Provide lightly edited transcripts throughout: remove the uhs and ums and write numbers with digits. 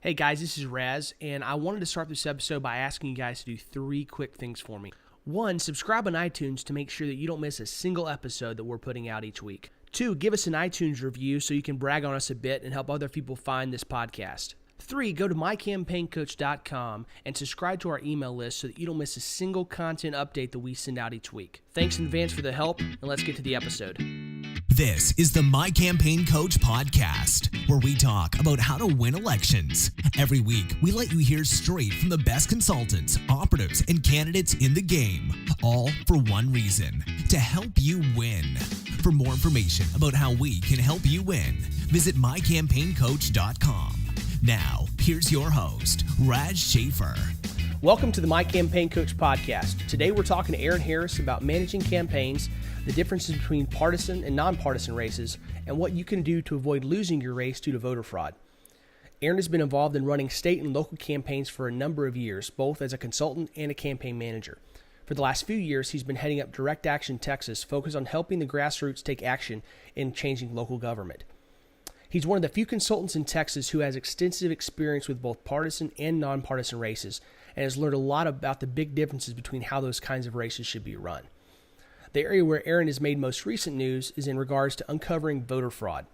Hey guys, this is Raz, and I wanted to start this episode by asking you guys to do 3 quick things for me. 1, subscribe on iTunes to make sure that you don't miss a single episode that we're putting out each week. 2, give us an iTunes review so you can brag on us a bit and help other people find this podcast. 3, go to mycampaigncoach.com and subscribe to our email list so that you don't miss a single content update that we send out each week. Thanks in advance for the help, and let's get to the episode. This is the My Campaign Coach podcast, where we talk about how to win elections. Every week, we let you hear straight from the best consultants, operatives, and candidates in the game, all for one reason: to help you win. For more information about how we can help you win, visit mycampaigncoach.com. Now, here's your host, Raj Schaefer. Welcome to the My Campaign Coach podcast. Today we're talking to Aaron Harris about managing campaigns, the differences between partisan and non-partisan races, and what you can do to avoid losing your race due to voter fraud. Aaron has been involved in running state and local campaigns for a number of years, both as a consultant and a campaign manager. For the last few years, he's been heading up Direct Action Texas, focused on helping the grassroots take action in changing local government. He's one of the few consultants in Texas who has extensive experience with both partisan and nonpartisan races and has learned a lot about the big differences between how those kinds of races should be run. The area where Aaron has made most recent news is in regards to uncovering voter fraud.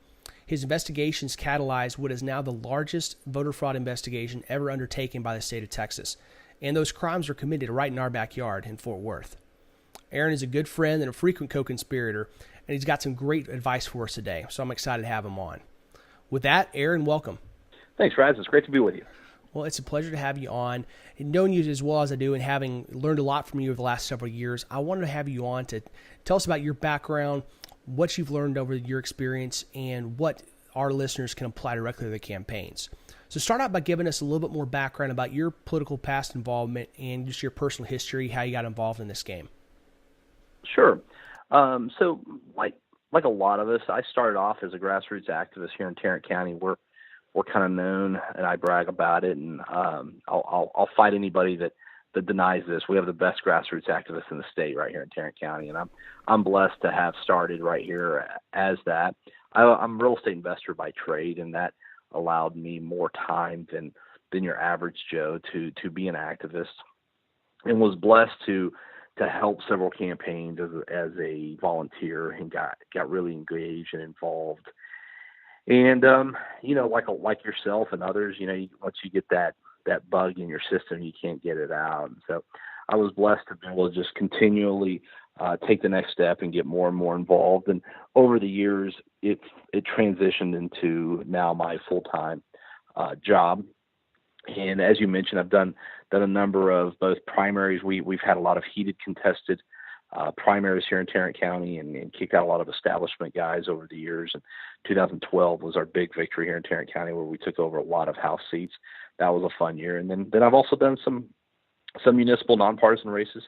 His investigations catalyzed what is now the largest voter fraud investigation ever undertaken by the state of Texas, and those crimes were committed right in our backyard in Fort Worth. Aaron is a good friend and a frequent co-conspirator, and he's got some great advice for us today, so I'm excited to have him on. With that, Aaron, welcome. Thanks, Raz. It's great to be with you. Well, it's a pleasure to have you on. And knowing you as well as I do and having learned a lot from you over the last several years, I wanted to have you on to tell us about your background, what you've learned over your experience, and what our listeners can apply directly to their campaigns. So start out by giving us a little bit more background about your political past involvement and just your personal history, how you got involved in this game. Sure. So like a lot of us, I started off as a grassroots activist here in Tarrant County. We're kind of known, and I brag about it, and I'll fight anybody that denies this. We have the best grassroots activists in the state right here in Tarrant County, and I'm blessed to have started right here as that. I'm a real estate investor by trade, and that allowed me more time than your average Joe to be an activist, and was blessed to help several campaigns as a volunteer, and got really engaged and involved. And, like yourself and others, once you get that bug in your system, you can't get it out. And so I was blessed to be able to just continually take the next step and get more and more involved. And over the years, it transitioned into now my full-time job. And as you mentioned, I've done a number of both primaries. We've had a lot of heated, contested primaries here in Tarrant County, and kicked out a lot of establishment guys over the years. And 2012 was our big victory here in Tarrant County, where we took over a lot of House seats. That was a fun year. And then I've also done some municipal nonpartisan races,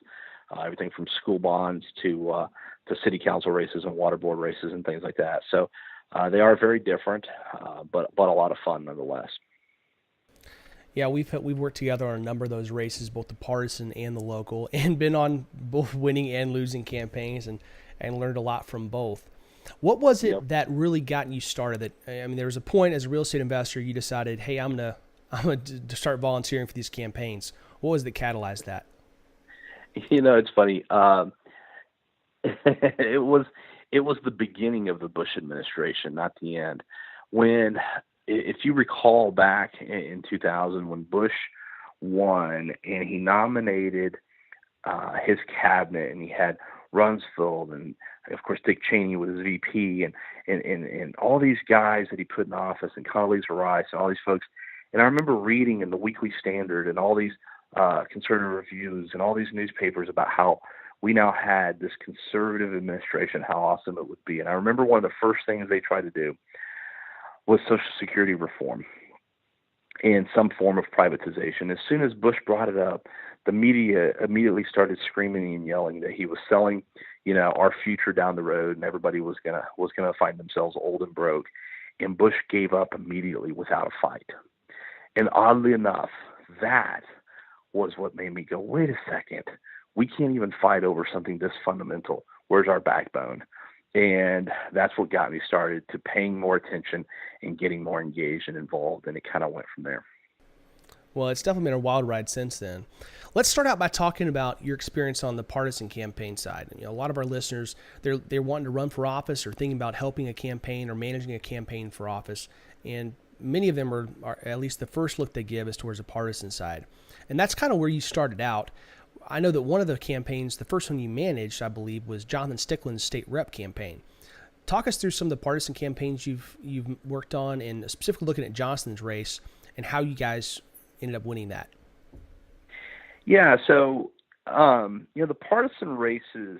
everything from school bonds to city council races and water board races and things like that. So they are very different, but a lot of fun nonetheless. Yeah, we've worked together on a number of those races, both the partisan and the local, and been on both winning and losing campaigns, and learned a lot from both. What was it that really got you started? There was a point as a real estate investor you decided, hey, I'm gonna start volunteering for these campaigns. What was that catalyzed that? It's funny. It was the beginning of the Bush administration, not the end. If you recall back in 2000 when Bush won and he nominated his cabinet, and he had Rumsfeld and, of course, Dick Cheney was his VP, and all these guys that he put in office, and Condoleezza Rice and all these folks. And I remember reading in the Weekly Standard and all these conservative reviews and all these newspapers about how we now had this conservative administration, how awesome it would be. And I remember one of the first things they tried to do was Social Security reform and some form of privatization. As soon as Bush brought it up, the media immediately started screaming and yelling that he was selling, our future down the road, and everybody was gonna find themselves old and broke. And Bush gave up immediately without a fight. And oddly enough, that was what made me go, wait a second, we can't even fight over something this fundamental. Where's our backbone? And that's what got me started to paying more attention and getting more engaged and involved, and it kind of went from there. Well, it's definitely been a wild ride since then. Let's start out by talking about your experience on the partisan campaign side. A lot of our listeners, they're wanting to run for office or thinking about helping a campaign or managing a campaign for office, and many of them are at least the first look they give is towards the partisan side. And that's kind of where you started out. I know that one of the campaigns, the first one you managed, I believe, was Jonathan Stickland's state rep campaign. Talk us through some of the partisan campaigns you've worked on, and specifically looking at Johnson's race and how you guys ended up winning that. Yeah, so the partisan races,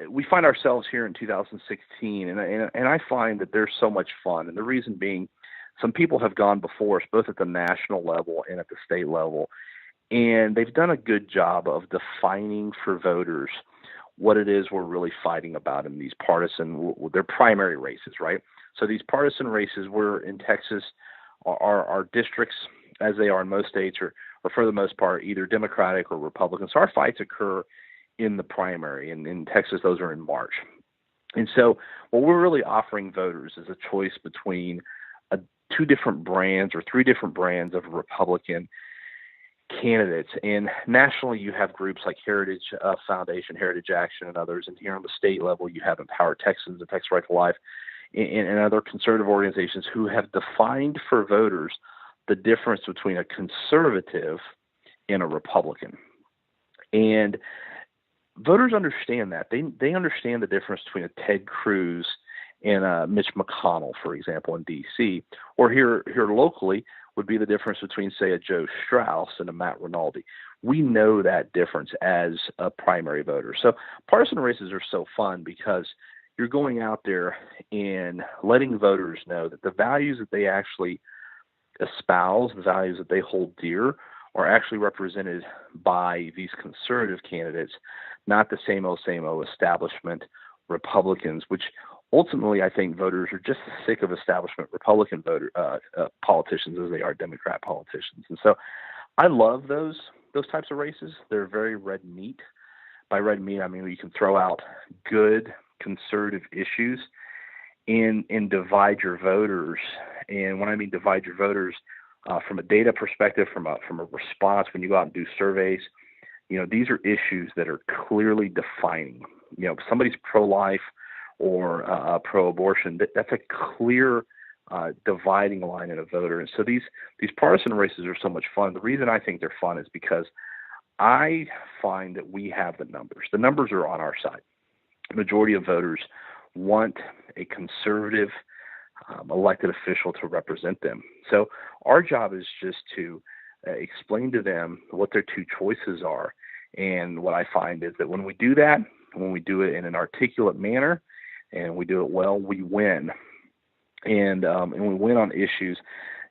we find ourselves here in 2016, and I find that they're so much fun. And the reason being, some people have gone before us, both at the national level and at the state level, and they've done a good job of defining for voters what it is we're really fighting about in these partisan, they're primary races, right? So these partisan races, we're in Texas, our districts, as they are in most states, are for the most part either Democratic or Republican. So our fights occur in the primary, and in Texas, those are in March. And so what we're really offering voters is a choice between two different brands or three different brands of Republican candidates. And nationally, you have groups like Heritage Foundation, Heritage Action, and others. And here on the state level, you have Empowered Texans and Texas Right to Life and other conservative organizations who have defined for voters the difference between a conservative and a Republican. And voters understand that. They understand the difference between a Ted Cruz and Mitch McConnell, for example, in D.C., or here locally would be the difference between, say, a Joe Strauss and a Matt Rinaldi. We know that difference as a primary voter. So partisan races are so fun because you're going out there and letting voters know that the values that they actually espouse, the values that they hold dear, are actually represented by these conservative candidates, not the same old establishment Republicans, which ultimately I think voters are just as sick of establishment Republican politicians as they are Democrat politicians. And so I love those types of races. They're very red meat. By red meat, I mean you can throw out good conservative issues and divide your voters. And when I mean divide your voters, from a data perspective, from a response, when you go out and do surveys, these are issues that are clearly defining. If somebody's pro-life or pro-abortion, that's a clear dividing line in a voter. And so these partisan races are so much fun. The reason I think they're fun is because I find that we have the numbers. The numbers are on our side. The majority of voters want a conservative elected official to represent them. So our job is just to explain to them what their two choices are. And what I find is that when we do that, when we do it in an articulate manner and we do it well, we win. And we win on issues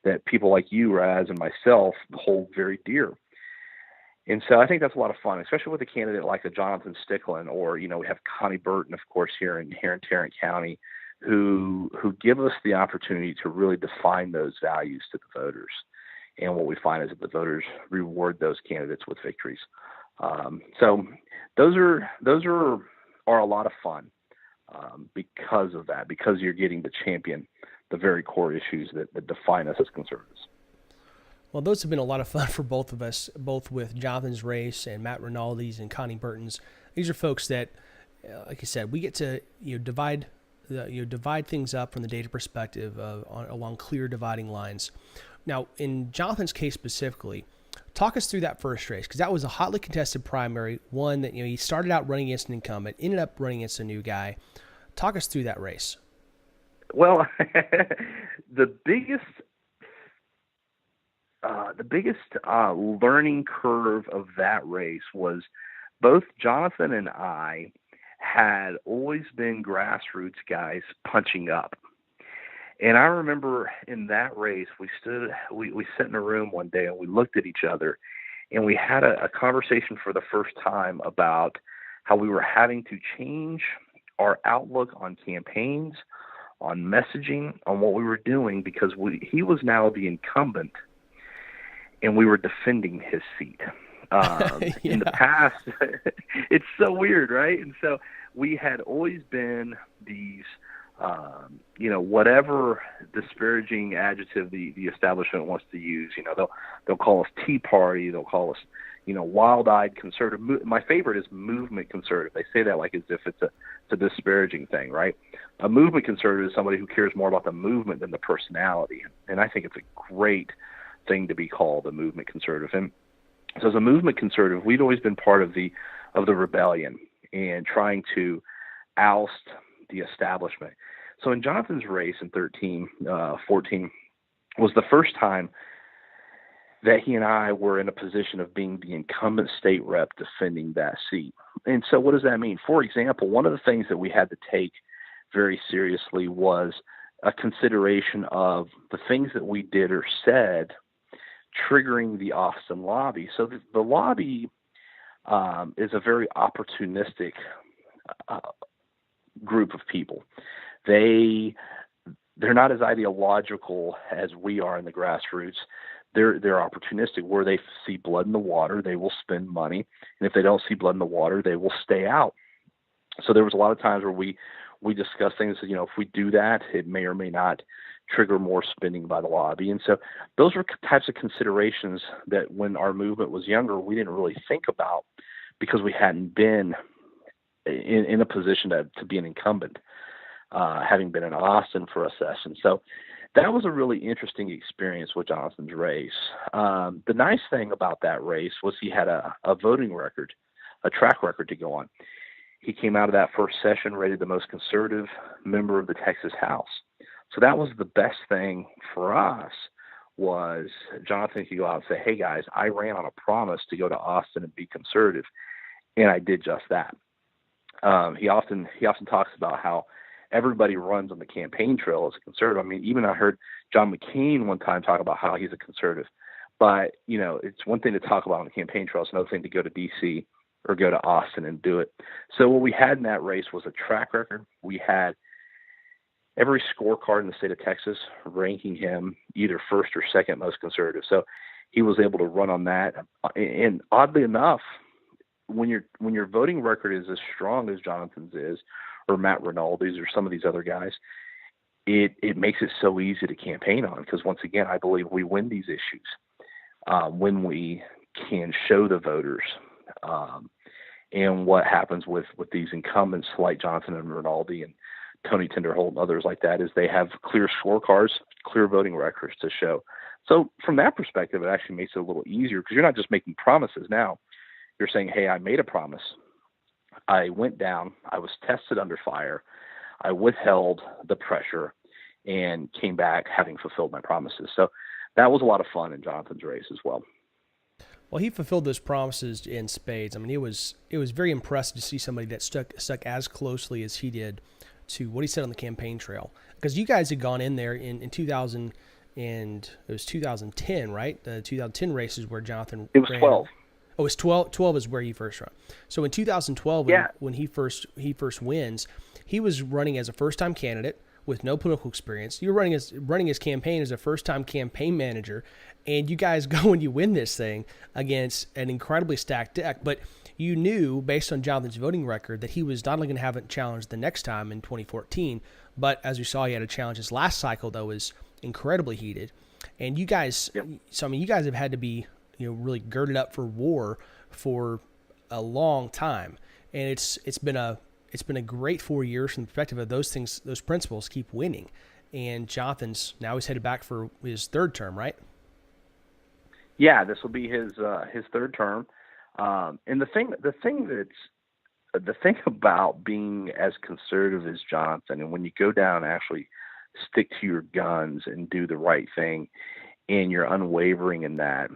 that people like you, Raz, and myself hold very dear. And so I think that's a lot of fun, especially with a candidate like a Jonathan Stickland, or, we have Connie Burton, of course, here in Tarrant County, who give us the opportunity to really define those values to the voters. And what we find is that the voters reward those candidates with victories. So those are a lot of fun because of that, because you're getting to champion the very core issues that define us as conservatives. Well, those have been a lot of fun for both of us, both with Jonathan's race and Matt Rinaldi's and Connie Burton's. These are folks that, like I said, we get to divide things up from the data perspective along clear dividing lines. Now, in Jonathan's case specifically, talk us through that first race, because that was a hotly contested primary, one that he started out running against an incumbent, ended up running against a new guy. Talk us through that race. Well, the biggest learning curve of that race was both Jonathan and I had always been grassroots guys punching up. And I remember in that race, we sat in a room one day and we looked at each other and we had a conversation for the first time about how we were having to change our outlook on campaigns, on messaging, on what we were doing, because he was now the incumbent and we were defending his seat. In the past, it's so weird, right? And so we had always been these whatever disparaging adjective the establishment wants to use. They'll call us Tea Party. They'll call us, wild-eyed conservative. My favorite is movement conservative. They say that like as if it's a disparaging thing, right? A movement conservative is somebody who cares more about the movement than the personality. And I think it's a great thing to be called a movement conservative. And so as a movement conservative, we'd always been part of the rebellion and trying to oust the establishment. So in Jonathan's race in 14 was the first time that he and I were in a position of being the incumbent state rep defending that seat. And so what does that mean? For example, one of the things that we had to take very seriously was a consideration of the things that we did or said triggering the Austin lobby. So the lobby is a very opportunistic group of people. They're not as ideological as we are in the grassroots. They're opportunistic. Where they see blood in the water, they will spend money, and if they don't see blood in the water, they will stay out. So there was a lot of times where we discussed things. If we do that, it may or may not trigger more spending by the lobby. And so those were types of considerations that when our movement was younger, we didn't really think about because we hadn't been in a position to be an incumbent, having been in Austin for a session. So that was a really interesting experience with Jonathan's race. The nice thing about that race was he had a voting record, a track record to go on. He came out of that first session rated the most conservative member of the Texas House. So that was the best thing for us, was Jonathan could go out and say, hey guys, I ran on a promise to go to Austin and be conservative. And I did just that. He often talks about how everybody runs on the campaign trail as a conservative. I mean, even I heard John McCain one time talk about how he's a conservative. But, it's one thing to talk about on the campaign trail. It's another thing to go to D.C. or go to Austin and do it. So what we had in that race was a track record. We had every scorecard in the state of Texas ranking him either first or second most conservative. So he was able to run on that. And oddly enough, when your voting record is as strong as Jonathan's is, or Matt Rinaldi's, or some of these other guys, it makes it so easy to campaign on. Because once again, I believe we win these issues when we can show the voters. And what happens with these incumbents like Jonathan and Rinaldi and Tony Tinderholt and others like that is they have clear scorecards, clear voting records to show. So from that perspective, it actually makes it a little easier because you're not just making promises now. You're saying, hey, I made a promise. I went down. I was tested under fire. I withheld the pressure and came back having fulfilled my promises. So that was a lot of fun in Jonathan's race as well. Well, he fulfilled those promises in spades. I mean, it was very impressive to see somebody that stuck as closely as he did to what he said on the campaign trail. Because you guys had gone in there in 2000, and it was 2010, right? The 2010 races where Jonathan It was ran. 12. Oh, it was 12. 12 is where he first ran. So in 2012, when he first wins, he was running as a first-time candidate with no political experience. You're running his campaign as a first-time campaign manager, and you guys go and you win this thing against an incredibly stacked deck. But you knew, based on Jonathan's voting record, that he was not only going to have a challenge the next time in 2014, but as we saw, he had a challenge his last cycle that was incredibly heated. And you guys, so I mean, you guys have had to be, really girded up for war for a long time, and it's been a great 4 years from the perspective of those things. Those principles keep winning, and Jonathan's now he's headed back for his third term, right? Yeah, this will be his third term. And the thing about being as conservative as Jonathan, and when you go down and actually stick to your guns and do the right thing, and you're unwavering in that,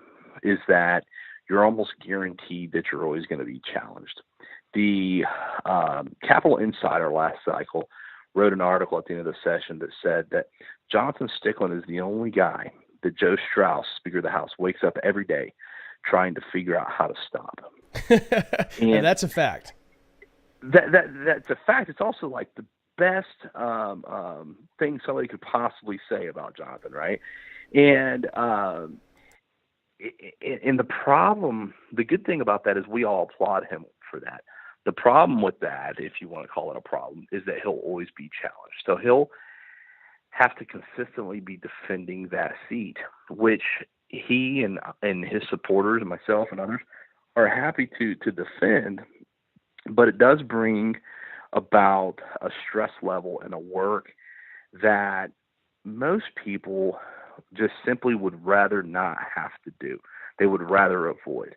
is that you're almost guaranteed that you're always going to be challenged. The Capital Insider last cycle wrote an article at the end of the session that said that Jonathan Stickland is the only guy that Joe Strauss, Speaker of the House, wakes up every day trying to figure out how to stop. And that's a fact. That's a fact. It's also like the best thing somebody could possibly say about Jonathan, right? And the good thing about that is we all applaud him for that. The problem with that, if you want to call it a problem, is that he'll always be challenged. So he'll have to consistently be defending that seat, which he and his supporters and myself and others are happy to defend, but it does bring about a stress level and a work that most people just simply would rather not have to do. They would rather avoid.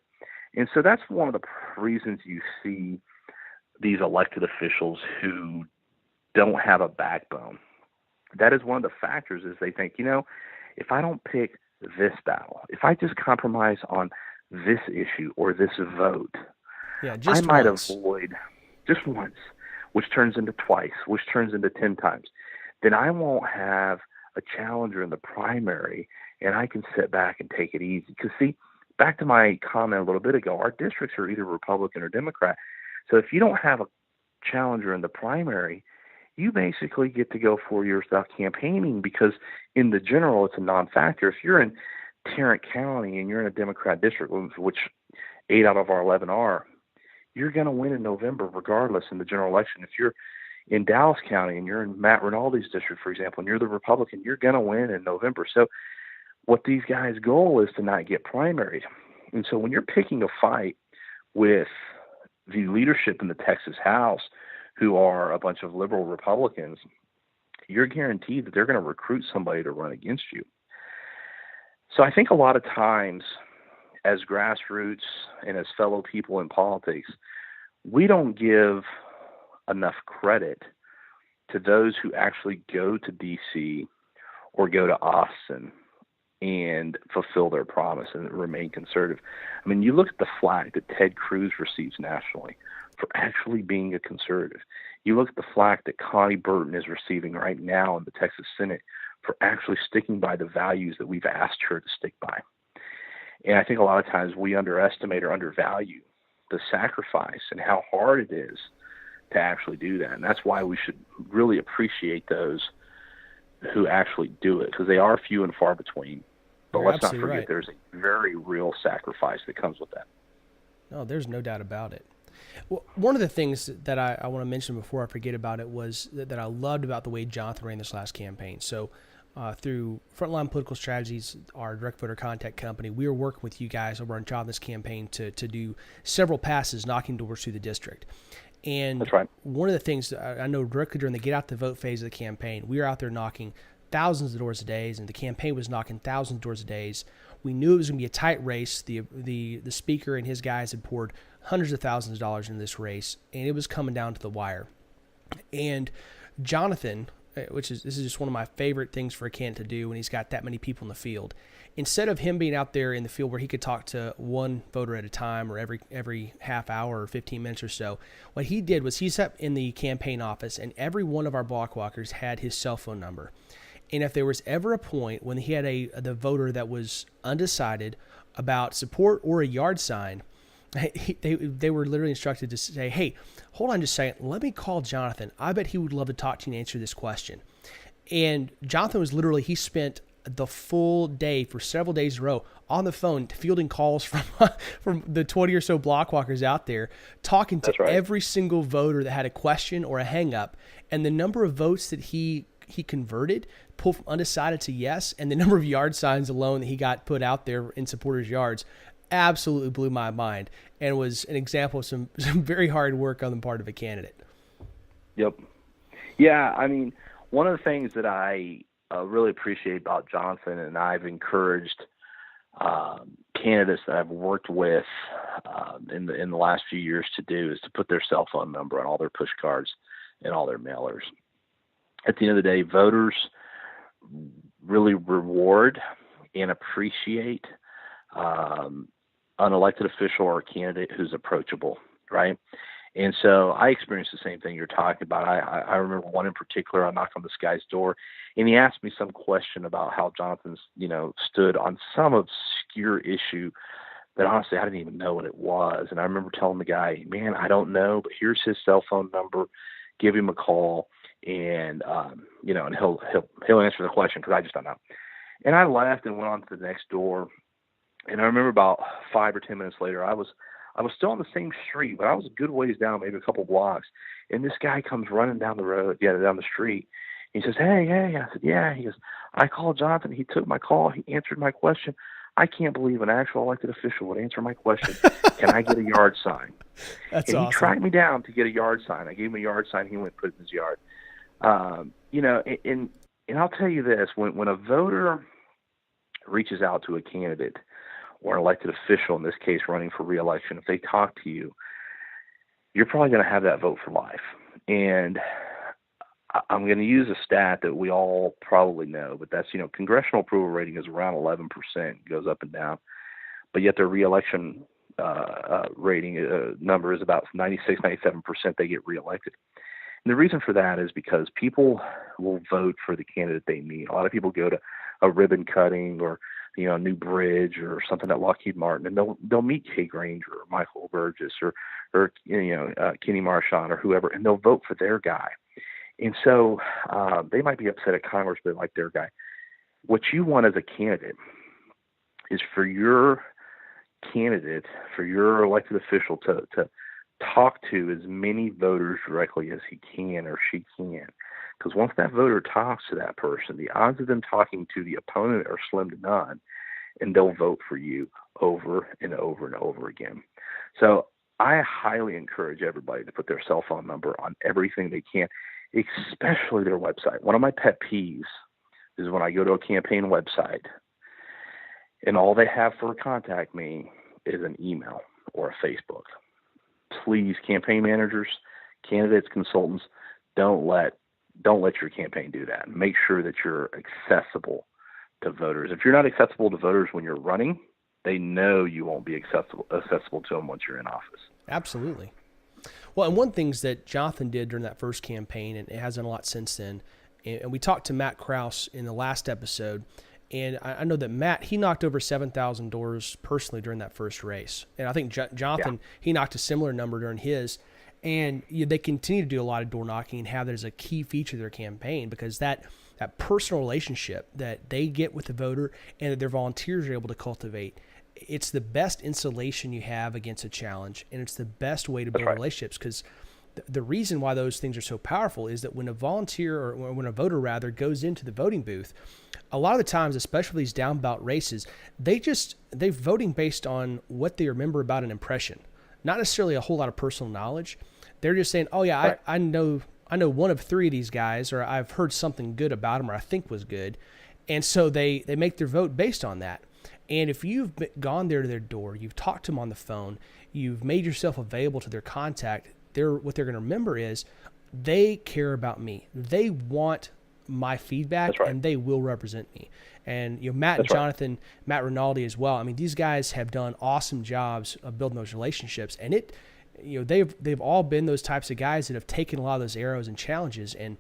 And so that's one of the reasons you see these elected officials who don't have a backbone. That is one of the factors is they think, if I don't pick this battle, if I just compromise on this issue or this vote, I might avoid just once, which turns into twice, which turns into 10 times. Then I won't have a challenger in the primary, and I can sit back and take it easy. Because, see, back to my comment a little bit ago, our districts are either Republican or Democrat. So if you don't have a challenger in the primary, you basically get to go 4 years without campaigning, because in the general, it's a non-factor. If you're in Tarrant County and you're in a Democrat district, which 8 out of our 11 are, you're going to win in November regardless in the general election. If you're in Dallas County and you're in Matt Rinaldi's district, for example, and you're the Republican, you're going to win in November. So what these guys' goal is to not get primaried. And so when you're picking a fight with the leadership in the Texas House, who are a bunch of liberal Republicans, you're guaranteed that they're going to recruit somebody to run against you. So I think a lot of times as grassroots and as fellow people in politics, we don't give enough credit to those who actually go to D.C. or go to Austin and fulfill their promise and remain conservative. I mean, you look at the flack that Ted Cruz receives nationally for actually being a conservative. You look at the flack that Connie Burton is receiving right now in the Texas Senate for actually sticking by the values that we've asked her to stick by. And I think a lot of times we underestimate or undervalue the sacrifice and how hard it is to actually do that. And that's why we should really appreciate those who actually do it, because they are few and far between. But let's not forget there's a very real sacrifice that comes with that. No, there's no doubt about it. Well, one of the things that I want to mention before I forget about it was that I loved about the way Jonathan ran this last campaign. So through Frontline Political Strategies, our direct voter contact company, we were working with you guys over on Jonathan's campaign to do several passes knocking doors through the district. And that's right. One of the things I know directly during the get out the vote phase of the campaign, we were out there knocking thousands of doors a day, and the campaign was knocking thousands of doors a day. We knew it was going to be a tight race. The speaker and his guys had poured hundreds of thousands of dollars into this race, and it was coming down to the wire. And Jonathan, this is just one of my favorite things for a candidate to do when he's got that many people in the field. Instead of him being out there in the field where he could talk to one voter at a time or every half hour or 15 minutes or so, what he did was he sat in the campaign office, and every one of our block walkers had his cell phone number. And if there was ever a point when he had the voter that was undecided about support or a yard sign, they were literally instructed to say, hey, hold on just a second. Let me call Jonathan. I bet he would love to talk to you and answer this question. And Jonathan was literally, he spent the full day for several days in a row on the phone fielding calls from the 20 or so block walkers out there, talking to every single voter that had a question or a hang up. And the number of votes that he converted, pulled from undecided to yes, and the number of yard signs alone that he got put out there in supporters' yards absolutely blew my mind, and was an example of some very hard work on the part of a candidate. Yep. Yeah, I mean, one of the things that I really appreciate about Jonathan, and I've encouraged candidates that I've worked with in the last few years to do, is to put their cell phone number on all their push cards and all their mailers. At the end of the day, voters really reward and appreciate an elected official or a candidate who's approachable, right? And so I experienced the same thing you're talking about. I remember one in particular. I knocked on this guy's door, and he asked me some question about how Jonathan's, stood on some obscure issue that honestly I didn't even know what it was. And I remember telling the guy, man, I don't know, but here's his cell phone number. Give him a call, and and he'll answer the question, because I just don't know. And I left and went on to the next door. And I remember about 5 or 10 minutes later, I was I was still on the same street, but I was a good ways down, maybe a couple blocks. And this guy comes running down the street. He says, hey. I said, yeah. He goes, I called Jonathan. He took my call. He answered my question. I can't believe an actual elected official would answer my question. Can I get a yard sign? That's and awesome. He tracked me down to get a yard sign. I gave him a yard sign. He went and put it in his yard. And I'll tell you this, when a voter reaches out to a candidate or an elected official, in this case running for re-election, if they talk to you, you're probably going to have that vote for life. And I'm going to use a stat that we all probably know, but that's, congressional approval rating is around 11%, goes up and down. But yet their re-election rating number is about 96, 97%. They get re-elected. And the reason for that is because people will vote for the candidate they meet. A lot of people go to a ribbon cutting or, a new bridge or something at Lockheed Martin, and they'll meet Kay Granger or Michael Burgess or Kenny Marchand or whoever, and they'll vote for their guy. And so they might be upset at Congress, but they like their guy. What you want as a candidate is for your candidate, for your elected official to talk to as many voters directly as he can or she can. Because once that voter talks to that person, the odds of them talking to the opponent are slim to none, and they'll vote for you over and over and over again. So I highly encourage everybody to put their cell phone number on everything they can, especially their website. One of my pet peeves is when I go to a campaign website and all they have for contact me is an email or a Facebook. Please, campaign managers, candidates, consultants, don't let your campaign do that. Make sure that you're accessible to voters. If you're not accessible to voters when you're running, they know you won't be accessible to them once you're in office. Absolutely. Well, and one thing that Jonathan did during that first campaign, and it has done a lot since then, and we talked to Matt Krause in the last episode, and I know that Matt, he knocked over 7,000 doors personally during that first race. And I think Jonathan, he knocked a similar number during his. And they continue to do a lot of door knocking and have that as a key feature of their campaign, because that personal relationship that they get with the voter and that their volunteers are able to cultivate, it's the best insulation you have against a challenge, and it's the best way to build relationships. Because the reason why those things are so powerful is that when a volunteer, or when a voter rather, goes into the voting booth, a lot of the times, especially these down ballot races, they're voting based on what they remember about an impression, not necessarily a whole lot of personal knowledge. They're just saying, oh yeah, I know one of three of these guys, or I've heard something good about them, or I think was good. And so they make their vote based on that. And if you've gone there to their door, you've talked to them on the phone, you've made yourself available to their contact, what they're going to remember is they care about me. They want my feedback, and they will represent me. And Matt and Jonathan, Matt Rinaldi as well. I mean, these guys have done awesome jobs of building those relationships, and they've all been those types of guys that have taken a lot of those arrows and challenges, and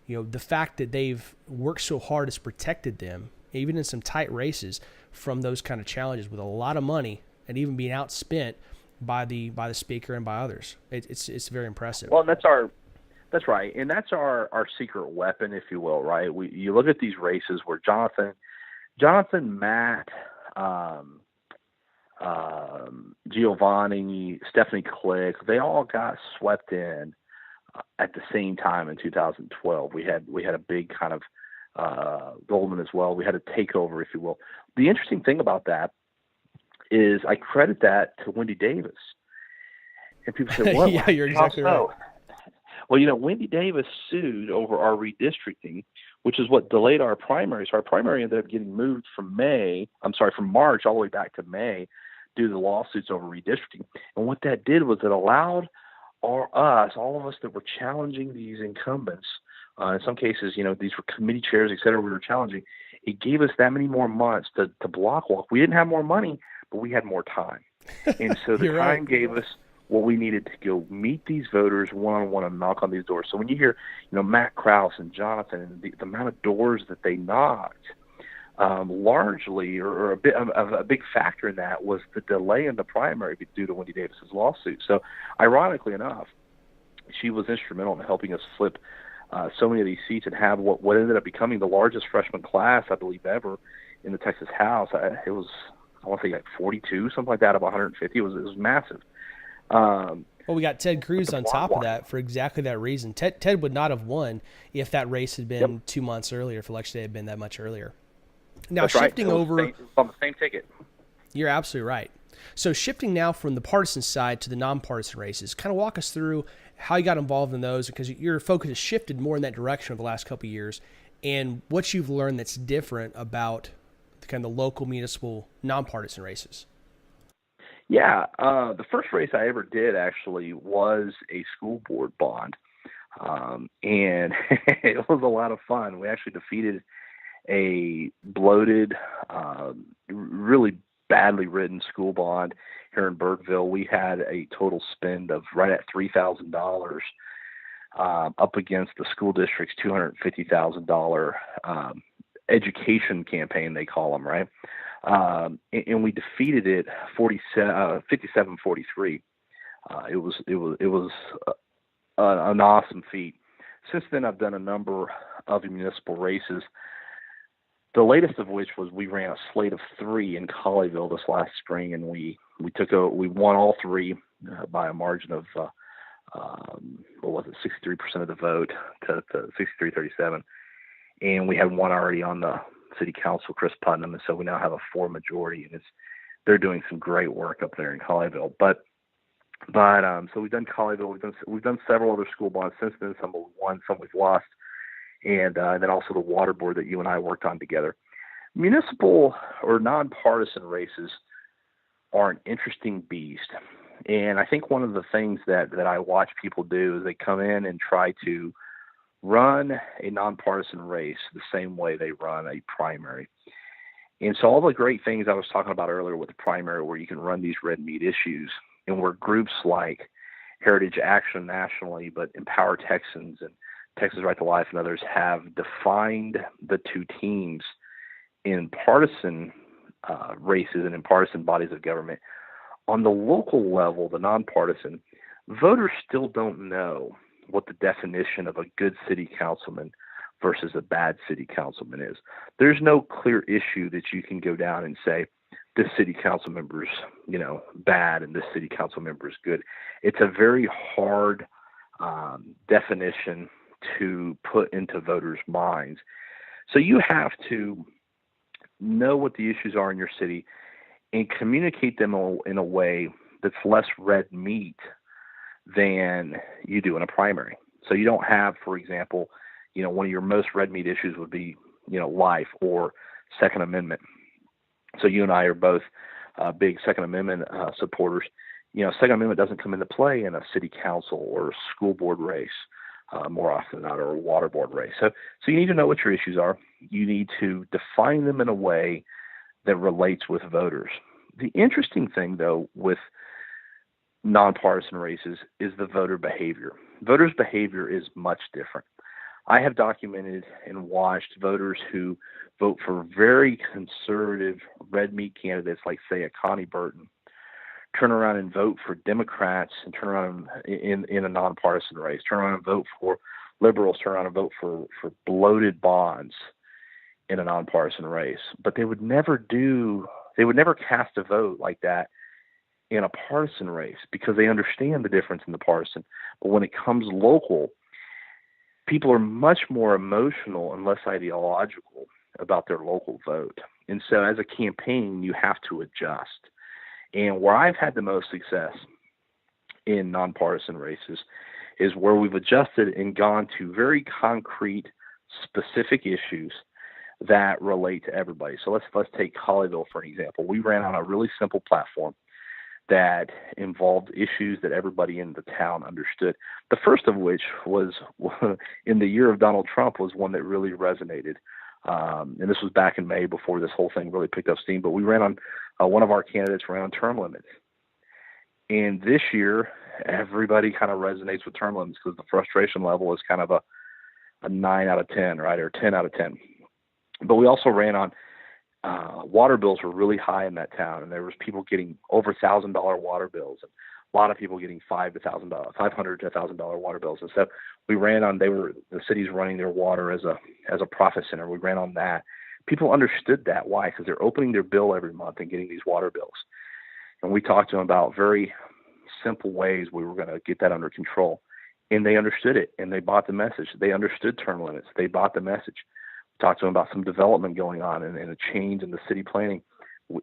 the fact that they've worked so hard has protected them, even in some tight races, from those kind of challenges with a lot of money and even being outspent by the speaker and by others. It's very impressive. Well, that's right, and that's our secret weapon, if you will, right? You look at these races where Jonathan, Matt, Giovanni, Stephanie Click, they all got swept in at the same time in 2012. We had a big kind of Goldman as well. We had a takeover, if you will. The interesting thing about that is I credit that to Wendy Davis. And people say, what? Yeah, you're exactly right. Well, Wendy Davis sued over our redistricting, which is what delayed our primary. So our primary ended up getting moved from March all the way back to May due to the lawsuits over redistricting. And what that did was it allowed all of us that were challenging these incumbents, in some cases, these were committee chairs, et cetera, we were challenging. It gave us that many more months to block walk. We didn't have more money, but we had more time. And so the time gave us what we needed to go meet these voters one-on-one and knock on these doors. So when you hear, Matt Krause and Jonathan, and the amount of doors that they knocked, largely, or a big factor in that was the delay in the primary due to Wendy Davis's lawsuit. So ironically enough, she was instrumental in helping us flip so many of these seats and have what ended up becoming the largest freshman class, I believe, ever in the Texas House. It was I want to say like 42, something like that, of 150. It was massive. Well, we got Ted Cruz on top of that for exactly that reason. Ted would not have won if that race had been 2 months earlier, if election day had been that much earlier. Now, That's shifting right. over, It was on the same ticket. You're absolutely right. So shifting now from the partisan side to the nonpartisan races, kind of walk us through how you got involved in those, because your focus has shifted more in that direction over the last couple of years, and what you've learned that's different about kind of the local municipal nonpartisan races. Yeah, the first race I ever did actually was a school board bond, and it was a lot of fun. We actually defeated a bloated, really badly written school bond here in Burkeville. We had a total spend of right at $3,000 up against the school district's $250,000 education campaign, they call them, right? And we defeated it 57-43. It was an awesome feat. Since then, I've done a number of municipal races, the latest of which was we ran a slate of 3 in Colleyville this last spring, and we won all 3 by a margin of 63% of the vote to 63-37. And we had one already on the city council, Chris Putnam, and so we now have a 4 majority, and they're doing some great work up there in Colleyville. But so we've done Colleyville, we've done several other school bonds since then. Some we've won, some we've lost, and then also the water board that you and I worked on together. Municipal or nonpartisan races are an interesting beast, and I think one of the things that I watch people do is they come in and try to run a nonpartisan race the same way they run a primary. And so all the great things I was talking about earlier with the primary, where you can run these red meat issues, and where groups like Heritage Action nationally, but Empower Texans and Texas Right to Life and others have defined the two teams in partisan races and in partisan bodies of government. On the local level, the nonpartisan, voters still don't know what the definition of a good city councilman versus a bad city councilman is. There's no clear issue that you can go down and say, this city council member is, bad and this city council member is good. It's a very hard definition to put into voters' minds. So you have to know what the issues are in your city and communicate them in a way that's less red meat than you do in a primary. So you don't have, for example, one of your most red meat issues would be, life or Second Amendment. So you and I are both big Second Amendment supporters. Second Amendment doesn't come into play in a city council or school board race more often than not, or a water board race. So you need to know what your issues are. You need to define them in a way that relates with voters. The interesting thing, though, with nonpartisan races is the voter behavior. Voters' behavior is much different. I have documented and watched voters who vote for very conservative red meat candidates, like, say, a Connie Burton, turn around and vote for Democrats and turn around in a nonpartisan race, turn around and vote for liberals, turn around and vote for bloated bonds in a nonpartisan race. But they would never cast a vote like that in a partisan race, because they understand the difference in the partisan. But when it comes local, people are much more emotional and less ideological about their local vote. And so as a campaign, you have to adjust. And where I've had the most success in nonpartisan races is where we've adjusted and gone to very concrete, specific issues that relate to everybody. So let's take Colleyville for an example. We ran on a really simple platform that involved issues that everybody in the town understood. The first of which was, in the year of Donald Trump, was one that really resonated. And this was back in May, before this whole thing really picked up steam. But we ran on, one of our candidates ran on term limits. And this year, everybody kind of resonates with term limits, because the frustration level is kind of a 9 out of 10, right, or 10 out of 10. But we also ran on water bills were really high in that town, and there was people getting over $1,000 water bills, and a lot of people getting $500 to $1,000 water bills. And so we ran on, the city's running their water as a profit center. We ran on that. people understood that. Why? Because they're opening their bill every month and getting these water bills. And we talked to them about very simple ways we were going to get that under control. And they understood it, and they bought the message. They understood term limits. They bought the message. We talked to them about some development going on and a change in the city planning.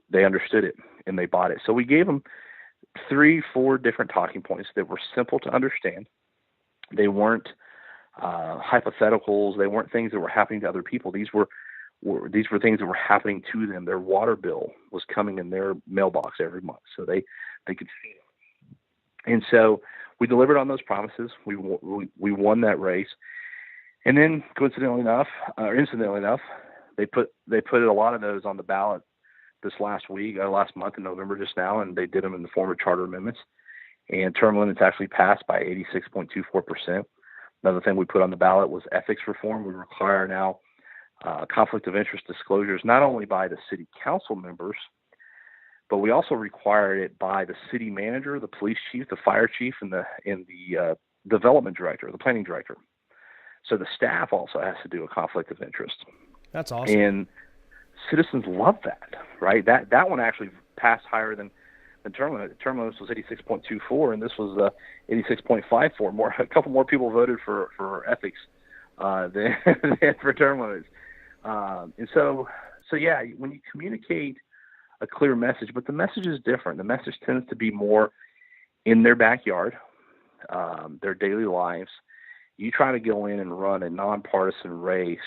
They understood it, and they bought it. So we gave them 3-4 different talking points that were simple to understand. They weren't hypotheticals. They weren't things that were happening to other people. These were things that were happening to them. Their water bill was coming in their mailbox every month, so they could see it. And so we delivered on those promises. We won that race. And then, incidentally enough, they put a lot of those on the ballot this last month in November just now, and they did them in the form of charter amendments. And term limits actually passed by 86.24%. Another thing we put on the ballot was ethics reform. We require now conflict of interest disclosures, not only by the city council members, but we also required it by the city manager, the police chief, the fire chief, and the development director, the planning director. So the staff also has to do a conflict of interest. That's awesome. And citizens love that, right? That one actually passed higher than term limits. Term limits was 86.24, and this was 86.54. A couple more people voted for ethics than for term limits. And so yeah, when you communicate a clear message, but the message is different. The message tends to be more in their backyard, their daily lives. You try to go in and run a nonpartisan race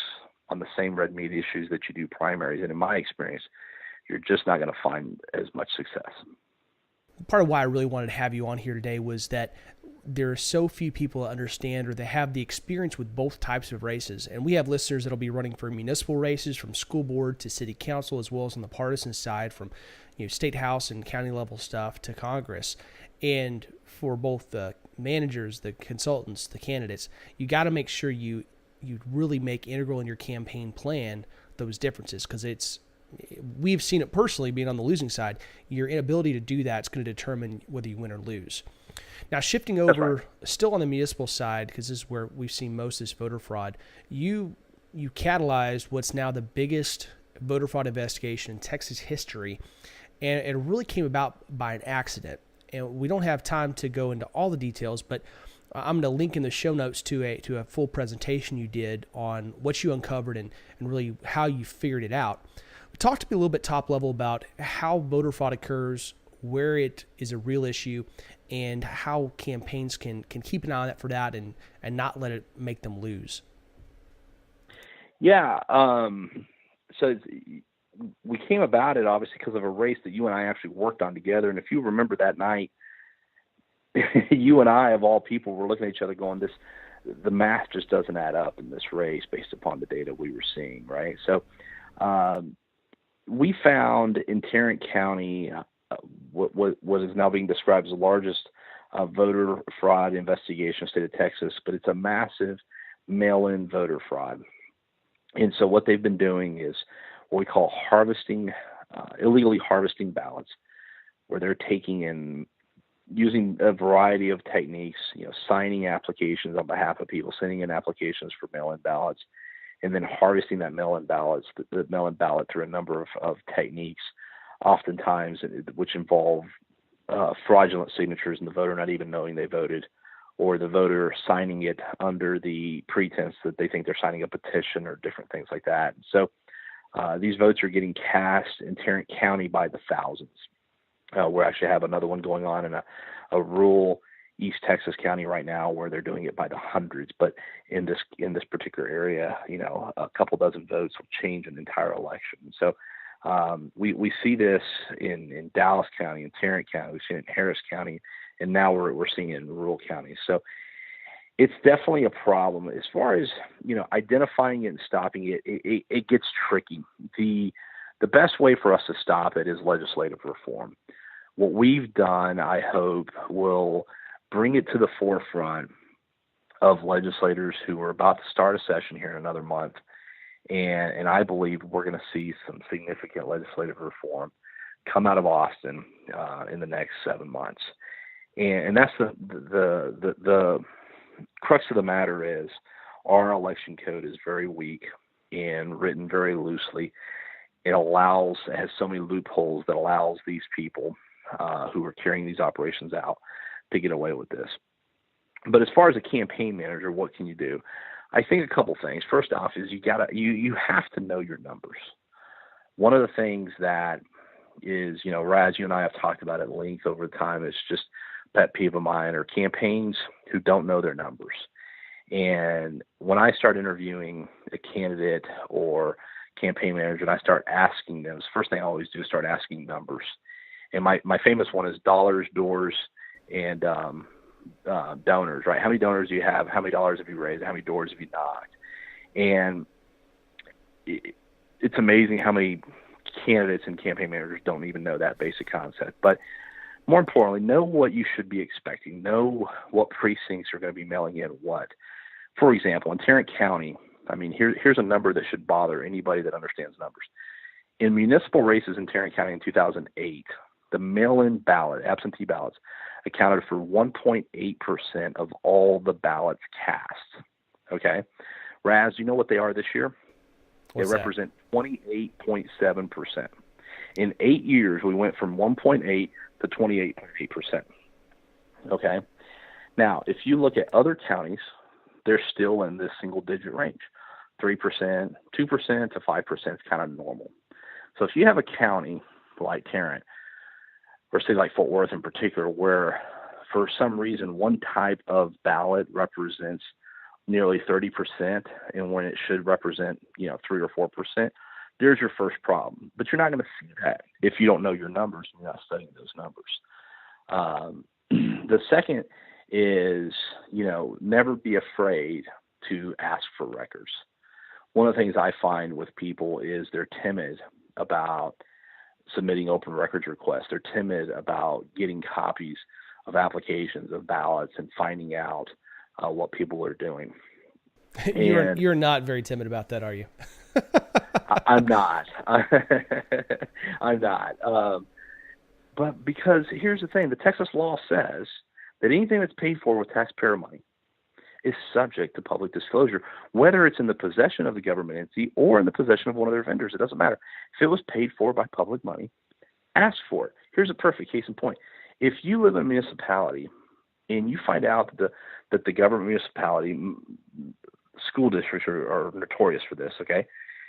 on the same red meat issues that you do primaries, and in my experience, you're just not going to find as much success. Part of why I really wanted to have you on here today was that there are so few people that understand or that have the experience with both types of races. And we have listeners that'll be running for municipal races, from school board to city council, as well as on the partisan side, from state house and county level stuff to Congress. And for both the managers, the consultants, the candidates, you got to make sure you really make integral in your campaign plan those differences, because we've seen it personally being on the losing side. Your inability to do that is going to determine whether you win or lose. Now, shifting over, still on the municipal side, because this is where we've seen most of this voter fraud, you catalyzed what's now the biggest voter fraud investigation in Texas history, and it really came about by an accident. And we don't have time to go into all the details, but I'm going to link in the show notes to a full presentation you did on what you uncovered and really how you figured it out. Talk to me a little bit top level about how voter fraud occurs, where it is a real issue, and how campaigns can keep an eye on that for that and not let it make them lose. Yeah. So we came about it obviously because of a race that you and I actually worked on together. And if you remember that night, you and I, of all people, were looking at each other going, the math just doesn't add up in this race based upon the data we were seeing, right? So we found in Tarrant County what is now being described as the largest voter fraud investigation in the state of Texas, but it's a massive mail-in voter fraud. And so what they've been doing is what we call illegally harvesting ballots, where they're taking in, using a variety of techniques, signing applications on behalf of people, sending in applications for mail-in ballots, and then harvesting that mail-in ballot through a number of techniques, oftentimes which involve fraudulent signatures and the voter not even knowing they voted, or the voter signing it under the pretense that they think they're signing a petition or different things like that. And so these votes are getting cast in Tarrant County by the thousands. We actually have another one going on in a rural East Texas county right now where they're doing it by the hundreds. But in this particular area, a couple dozen votes will change an entire election. So we see this in Dallas County, in Tarrant County, we've seen it in Harris County, and now we're seeing it in rural counties. So it's definitely a problem. As far as identifying it and stopping it, it gets tricky. The best way for us to stop it is legislative reform. What we've done, I hope, will bring it to the forefront of legislators who are about to start a session here in another month. And I believe we're going to see some significant legislative reform come out of Austin in the next 7 months. And that's the crux of the matter is our election code is very weak. and written very loosely. It has so many loopholes that allows these people who are carrying these operations out to get away with this. But as far as a campaign manager, what can you do? I think a couple things. First off is you have to know your numbers. One of the things that is, Raz, you and I have talked about at length over time, is just pet peeve of mine are campaigns who don't know their numbers. And when I start interviewing a candidate or campaign manager and I start asking them, the first thing I always do is start asking numbers. And my famous one is dollars, doors, and donors, right? How many donors do you have? How many dollars have you raised? How many doors have you knocked? And it's amazing how many candidates and campaign managers don't even know that basic concept. But more importantly, know what you should be expecting. Know what precincts are going to be mailing in what. For example, in Tarrant County, here's a number that should bother anybody that understands numbers. In municipal races in Tarrant County in 2008, the mail-in ballot, absentee ballots, accounted for 1.8% of all the ballots cast. Okay? Raz, do you know what they are this year? They represent 28.7%. In 8 years, we went from 1.8 to 28.8%. Okay? Now, if you look at other counties, they're still in this single-digit range. 3%, 2% to 5% is kind of normal. So if you have a county like Tarrant, or say like Fort Worth in particular, where for some reason one type of ballot represents nearly 30%, and when it should represent 3 or 4%, there's your first problem. But you're not going to see that if you don't know your numbers and you're not studying those numbers. The second is, never be afraid to ask for records. One of the things I find with people is they're timid about submitting open records requests. They're timid about getting copies of applications, of ballots, and finding out what people are doing. You're not very timid about that, are you? I'm not. I'm not. But because here's the thing, the Texas law says that anything that's paid for with taxpayer money is subject to public disclosure, whether it's in the possession of the government entity or in the possession of one of their vendors. It doesn't matter. If it was paid for by public money, ask for it. Here's a perfect case in point. If you live in a municipality and you find out that the government municipality, school districts are notorious for this, okay?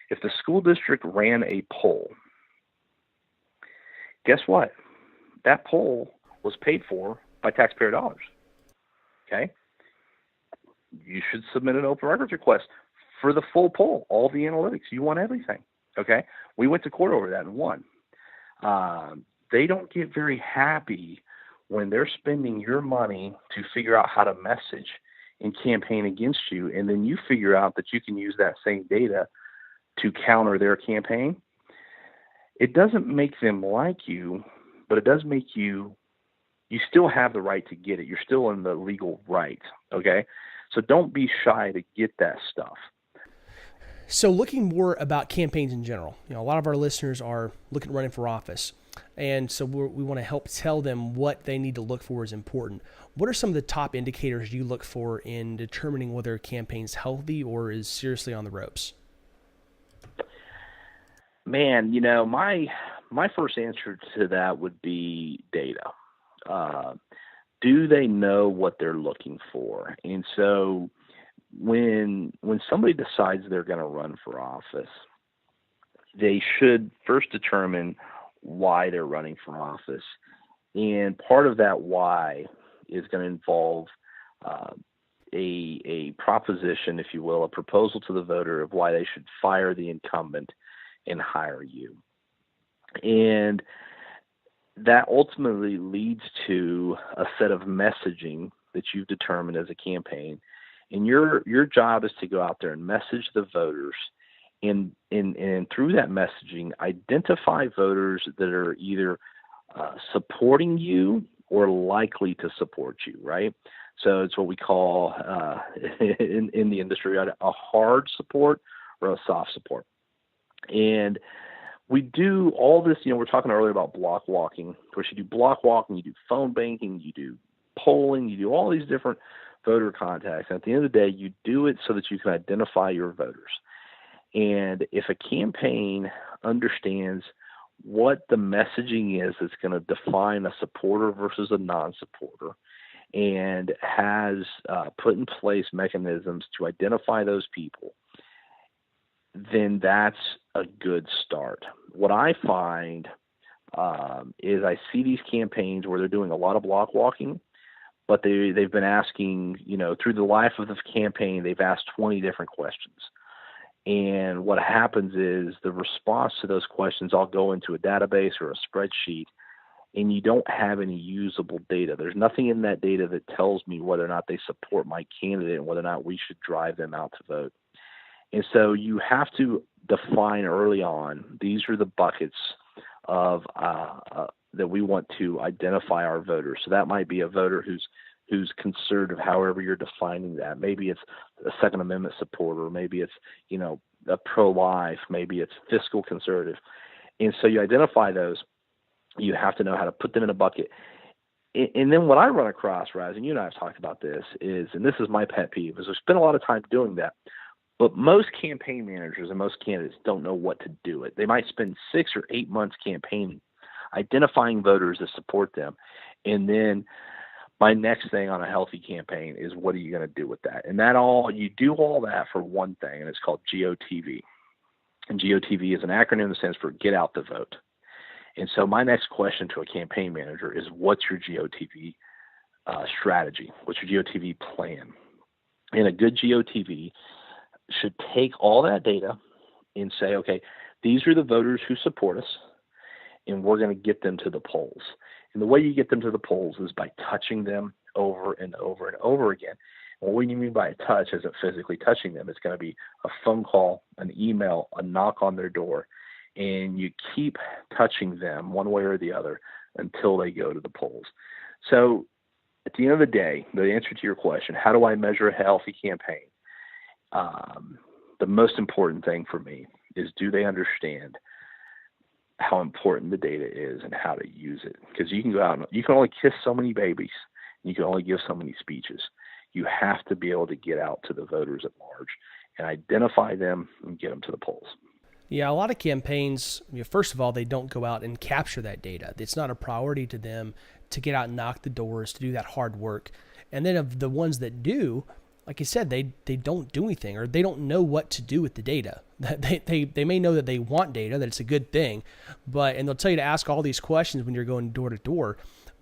If the school district ran a poll, guess what? That poll was paid for by taxpayer dollars, okay? You should submit an open records request for the full poll, all the analytics. You want everything, okay? We went to court over that and won. They don't get very happy when they're spending your money to figure out how to message and campaign against you, and then you figure out that you can use that same data to counter their campaign. It doesn't make them like you, but it does make you still have the right to get it. You're still in the legal right, okay? So don't be shy to get that stuff. So looking more about campaigns in general, a lot of our listeners are looking at running for office. And so we want to help tell them what they need to look for is important. What are some of the top indicators you look for in determining whether a campaign's healthy or is seriously on the ropes? Man, my first answer to that would be data. Do they know what they're looking for? And so when somebody decides they're going to run for office, they should first determine why they're running for office. And part of that why is going to involve a proposition, if you will, a proposal to the voter of why they should fire the incumbent and hire you. And that ultimately leads to a set of messaging that you've determined as a campaign. And your job is to go out there and message the voters, and through that messaging, identify voters that are either supporting you or likely to support you, right? So it's what we call in the industry a hard support or a soft support. And we do all this, we're talking earlier about block walking. Of course, you do block walking, you do phone banking, you do polling, you do all these different voter contacts. And at the end of the day, you do it so that you can identify your voters. And if a campaign understands what the messaging is that's going to define a supporter versus a non-supporter, and has put in place mechanisms to identify those people, then that's a good start. What I find is I see these campaigns where they're doing a lot of block walking, but they've been asking, through the life of the campaign, they've asked 20 different questions. And what happens is the response to those questions all go into a database or a spreadsheet, and you don't have any usable data. There's nothing in that data that tells me whether or not they support my candidate and whether or not we should drive them out to vote. And so you have to define early on, these are the buckets of that we want to identify our voters. So that might be a voter who's conservative, however you're defining that. Maybe it's a Second Amendment supporter, maybe it's, a pro-life, maybe it's fiscal conservative. And so you identify those. You have to know how to put them in a bucket. And then what I run across, Raz, and you and I have talked about this, and this is my pet peeve, is we spend a lot of time doing that. But most campaign managers and most candidates don't know what to do it. They might spend 6 or 8 months campaigning, identifying voters that support them. And then my next thing on a healthy campaign is, what are you going to do with that? And you do all that for one thing, and it's called GOTV. And GOTV is an acronym that stands for Get Out the Vote. And so my next question to a campaign manager is, what's your GOTV strategy? What's your GOTV plan? And a good GOTV should take all that data and say, okay, these are the voters who support us, and we're going to get them to the polls. And the way you get them to the polls is by touching them over and over and over again. And what do you mean by a touch? Isn't physically touching them. It's going to be a phone call, an email, a knock on their door. And you keep touching them one way or the other until they go to the polls. So at the end of the day, the answer to your question, how do I measure a healthy campaign? The most important thing for me is, do they understand how important the data is and how to use it? Because you can go out and you can only kiss so many babies. You can only give so many speeches. You have to be able to get out to the voters at large and identify them and get them to the polls. Yeah, a lot of campaigns, first of all, they don't go out and capture that data. It's not a priority to them to get out and knock the doors, to do that hard work. And then of the ones that do, like you said, they don't do anything, or they don't know what to do with the data. They may know that they want data, that it's a good thing, and they'll tell you to ask all these questions when you're going door to door.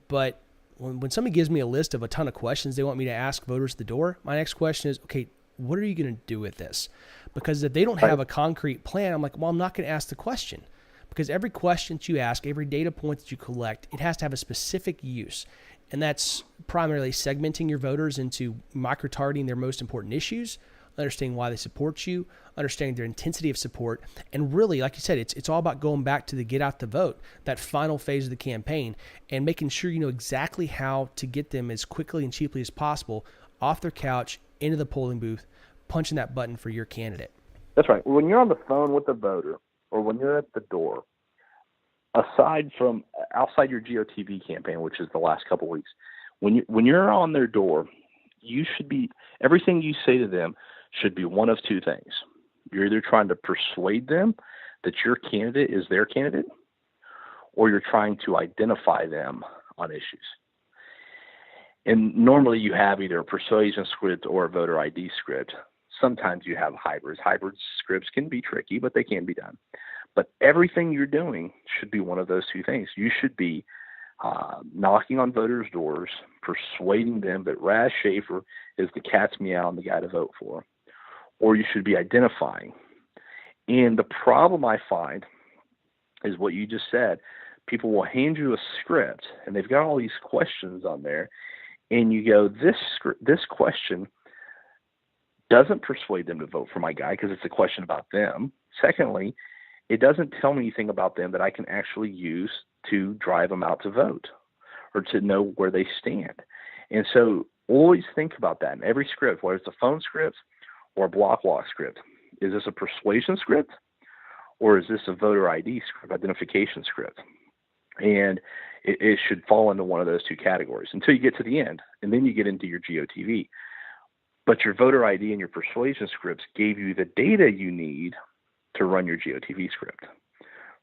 But when somebody gives me a list of a ton of questions they want me to ask voters at the door, my next question is, okay, what are you going to do with this? Because if they don't have a concrete plan, I'm like, well, I'm not going to ask the question. Because every question that you ask, every data point that you collect, it has to have a specific use. And that's primarily segmenting your voters into microtargeting their most important issues, understanding why they support you, understanding their intensity of support. And really, like you said, it's all about going back to the get out the vote, that final phase of the campaign, and making sure you know exactly how to get them as quickly and cheaply as possible off their couch, into the polling booth, punching that button for your candidate. That's right. When you're on the phone with the voter, or when you're at the door, outside your GOTV campaign, which is the last couple of weeks, when you're on their door, everything you say to them should be one of two things. You're either trying to persuade them that your candidate is their candidate, or you're trying to identify them on issues. And normally you have either a persuasion script or a voter ID script. Sometimes you have hybrids. Hybrid scripts can be tricky, but they can be done. But everything you're doing should be one of those two things. You should be knocking on voters' doors, persuading them that Raz Schaefer is the cat's meow and the guy to vote for. Or you should be identifying. And the problem I find is what you just said. People will hand you a script, and they've got all these questions on there, and you go, this question doesn't persuade them to vote for my guy because it's a question about them. Secondly, it doesn't tell me anything about them that I can actually use to drive them out to vote or to know where they stand. And so always think about that in every script, whether it's a phone script or a block walk script. Is this a persuasion script, or is this a voter ID script, identification script? And it should fall into one of those two categories until you get to the end, and then you get into your GOTV. But your voter ID and your persuasion scripts gave you the data you need to run your GOTV script,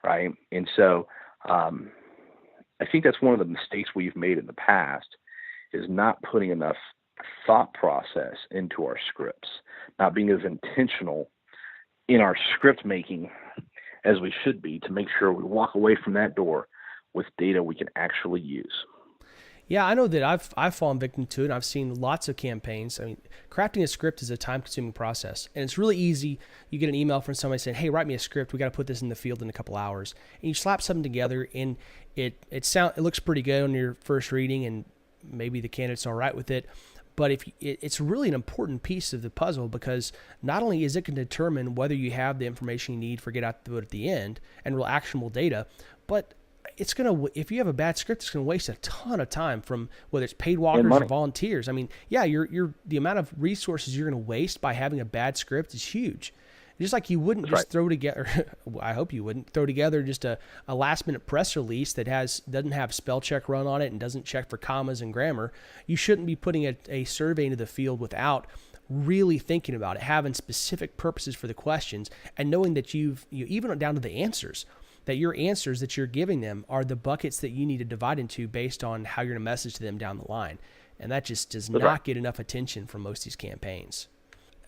right? And so I think that's one of the mistakes we've made in the past is not putting enough thought process into our scripts, not being as intentional in our script making as we should be to make sure we walk away from that door with data we can actually use. Yeah, I know that I've fallen victim to it. I've seen lots of campaigns. I mean, crafting a script is a time-consuming process, and it's really easy. You get an email from somebody saying, "Hey, write me a script. We got to put this in the field in a couple hours." And you slap something together, and it looks pretty good on your first reading, and maybe the candidate's all right with it. But it's really an important piece of the puzzle, because not only is it going to determine whether you have the information you need for get out the vote at the end and real actionable data, but it's going to, if you have a bad script, it's going to waste a ton of time from whether it's paid walkers or volunteers. I mean, yeah, the amount of resources you're going to waste by having a bad script is huge. Just like you wouldn't throw together, I hope you wouldn't throw together just a last minute press release that doesn't have spell check run on it and doesn't check for commas and grammar. You shouldn't be putting a survey into the field without really thinking about it, having specific purposes for the questions, and knowing that you even down to the answers, that your answers that you're giving them are the buckets that you need to divide into based on how you're going to message to them down the line. And that just does not get enough attention from most of these campaigns.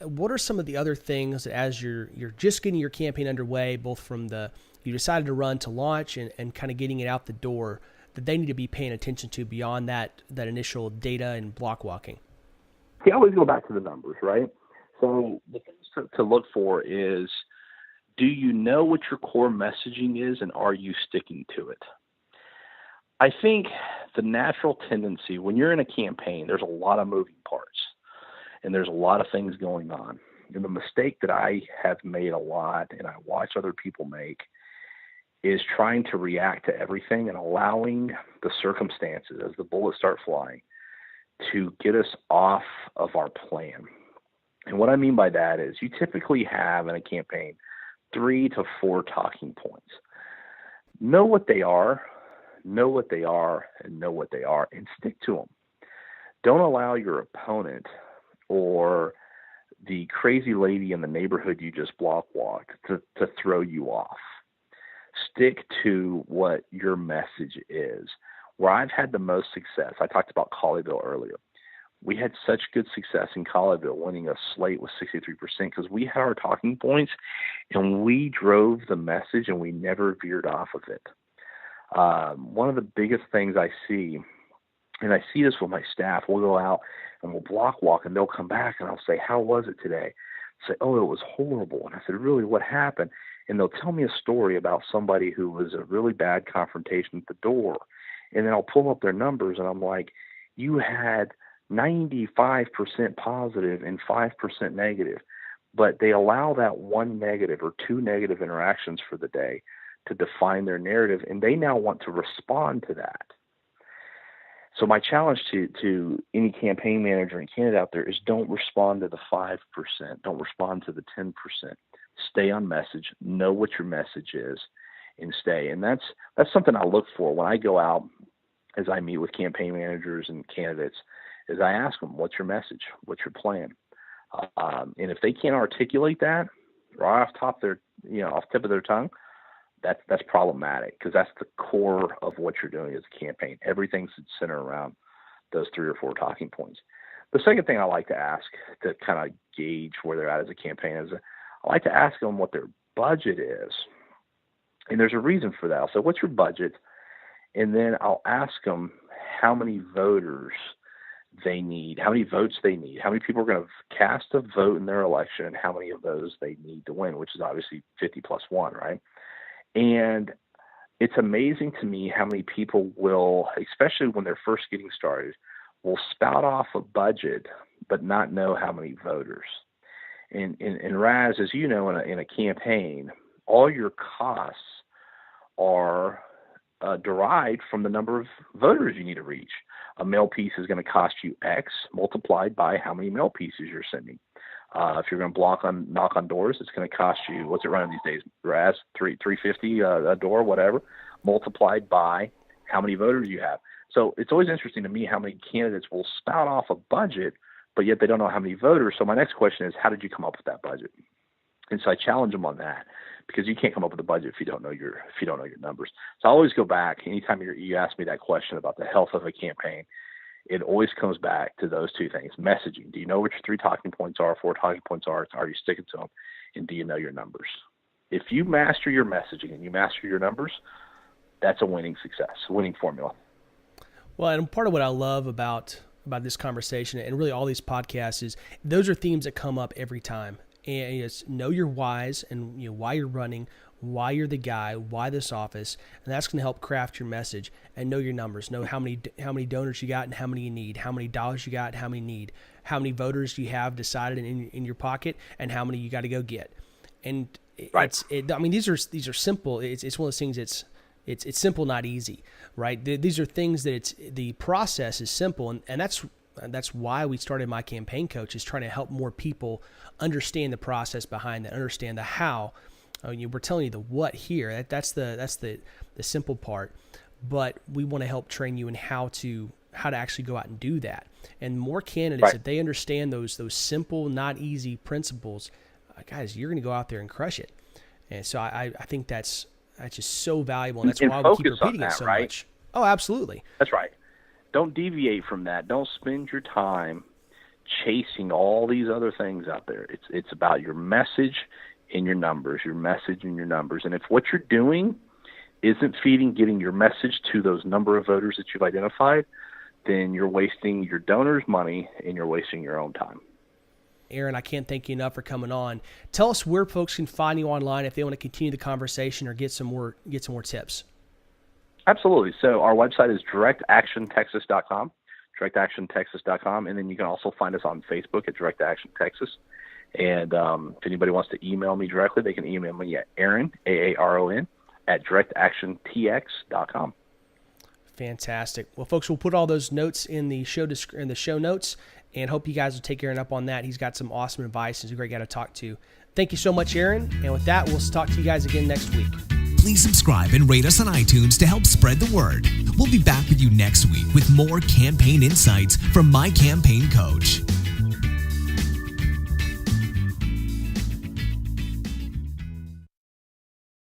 What are some of the other things as you're just getting your campaign underway, both from you decided to run to launch and kind of getting it out the door, that they need to be paying attention to beyond that initial data and block walking? I always go back to the numbers, right? So the things to look for is, do you know what your core messaging is, and are you sticking to it? I think the natural tendency when you're in a campaign, there's a lot of moving parts. And there's a lot of things going on. And the mistake that I have made a lot, and I watch other people make, is trying to react to everything and allowing the circumstances as the bullets start flying to get us off of our plan. And what I mean by that is you typically have in a campaign 3 to 4 talking points. Know what they are, and know what they are, and stick to them. Don't allow your opponent or the crazy lady in the neighborhood you just block walked to throw you off. Stick to what your message is. Where I've had the most success, I talked about Colleyville earlier. We had such good success in Colleyville, winning a slate with 63% because we had our talking points and we drove the message and we never veered off of it. One of the biggest things I see, and I see this with my staff, we'll go out and we'll block walk and they'll come back and I'll say, "How was it today?" Say, "Oh, it was horrible." And I said, "Really, what happened?" And they'll tell me a story about somebody who was a really bad confrontation at the door. And then I'll pull up their numbers and I'm like, "You had 95% positive and 5% negative." But they allow that 1 negative or 2 negative interactions for the day to define their narrative. And they now want to respond to that. So my challenge to any campaign manager and candidate out there is don't respond to the 5%. Don't respond to the 10%. Stay on message. Know what your message is and stay. And that's something I look for when I go out as I meet with campaign managers and candidates is I ask them, what's your message? What's your plan? And if they can't articulate that right off the tip of their tongue, that's problematic because that's the core of what you're doing as a campaign. Everything's centered around those 3 or 4 talking points. The second thing I like to ask to kind of gauge where they're at as a campaign is I like to ask them what their budget is. And there's a reason for that. I'll say, "What's your budget?" And then I'll ask them how many voters they need, how many votes they need, how many people are going to cast a vote in their election, and how many of those they need to win, which is obviously 50 plus 1, right? And it's amazing to me how many people will, especially when they're first getting started, will spout off a budget but not know how many voters. And Raz, as you know, in a campaign, all your costs are derived from the number of voters you need to reach. A mail piece is going to cost you X multiplied by how many mail pieces you're sending. If you're going to knock on doors, it's going to cost you, what's it running these days, Raz? $3.50 a door, whatever, multiplied by how many voters you have. So it's always interesting to me how many candidates will spout off a budget, but yet they don't know how many voters. So my next question is, how did you come up with that budget? And so I challenge them on that, because you can't come up with a budget if you don't know your numbers. So I always go back anytime you ask me that question about the health of a campaign. It always comes back to those two things: messaging. Do you know what your 3 talking points are, 4 talking points are? Are you sticking to them? And do you know your numbers? If you master your messaging and you master your numbers, that's a winning success, winning formula. Well, and part of what I love about this conversation and really all these podcasts is those are themes that come up every time. And it's know your whys, and why you're running, why you're the guy, why this office, and that's going to help craft your message. And know your numbers, know how many donors you got and how many you need, how many dollars you got and how many you need, how many voters you have decided in your pocket, and how many you got to go get. And right. These are simple. It's one of those things. It's simple, not easy, right? These are things that the process is simple, and that's why we started My Campaign Coach, is trying to help more people understand the process behind that, understand the how. We're telling you the what here. That's the simple part, but we want to help train you in how to actually go out and do that. And more candidates, right. if they understand those simple, not easy principles, guys, you're going to go out there and crush it. And so I think that's just so valuable, and that's why we keep repeating it so much. Oh, absolutely. That's right. Don't deviate from that. Don't spend your time chasing all these other things out there. It's about your message and your numbers, your message and your numbers. And if what you're doing isn't getting your message to those number of voters that you've identified, then you're wasting your donors' money and you're wasting your own time. Aaron, I can't thank you enough for coming on. Tell us where folks can find you online if they want to continue the conversation or get some more tips. Absolutely. So our website is directactiontexas.com, directactiontexas.com, and then you can also find us on Facebook at Direct Action Texas. And if anybody wants to email me directly, they can email me at Aaron, AARON, at directactiontx.com. Fantastic. Well, folks, we'll put all those notes in the show notes, and hope you guys will take Aaron up on that. He's got some awesome advice. He's a great guy to talk to. Thank you so much, Aaron. And with that, we'll talk to you guys again next week. Please subscribe and rate us on iTunes to help spread the word. We'll be back with you next week with more campaign insights from My Campaign Coach.